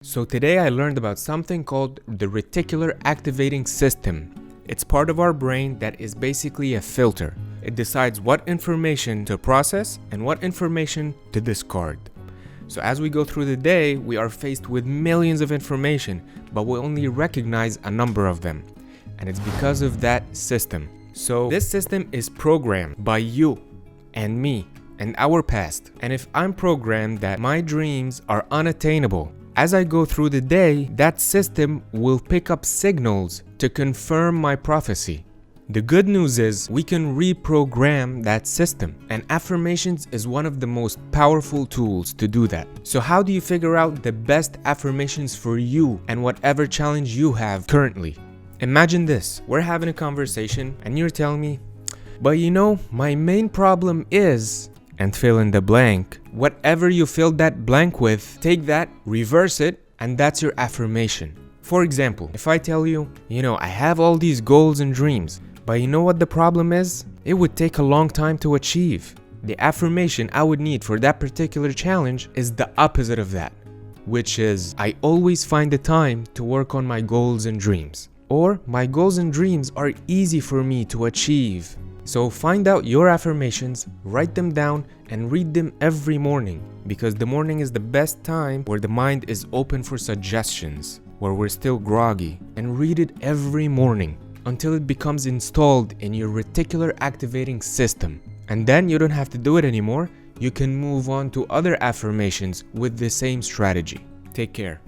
So today I learned about something called the reticular activating system. It's part of our brain that is basically a filter. It decides what information to process and what information to discard. So as we go through the day, we are faced with millions of information, but we only recognize a number of them. And it's because of that system. So this system is programmed by you and me and our past. And if I'm programmed that my dreams are unattainable, as I go through the day, that system will pick up signals to confirm my prophecy. The good news is we can reprogram that system, and affirmations is one of the most powerful tools to do that. So how do you figure out the best affirmations for you and whatever challenge you have currently? Imagine this, we're having a conversation and you're telling me, but you know, my main problem is, and fill in the blank. Whatever you filled that blank with, take that, reverse it, and that's your affirmation. For example, if I tell you, I have all these goals and dreams, but you know what the problem is? It would take a long time to achieve. The affirmation I would need for that particular challenge is the opposite of that, which is, I always find the time to work on my goals and dreams. Or, my goals and dreams are easy for me to achieve. So find out your affirmations, write them down, and read them every morning, because the morning is the best time where the mind is open for suggestions, where we're still groggy, and read it every morning until it becomes installed in your reticular activating system. And then you don't have to do it anymore. You can move on to other affirmations with the same strategy. Take care.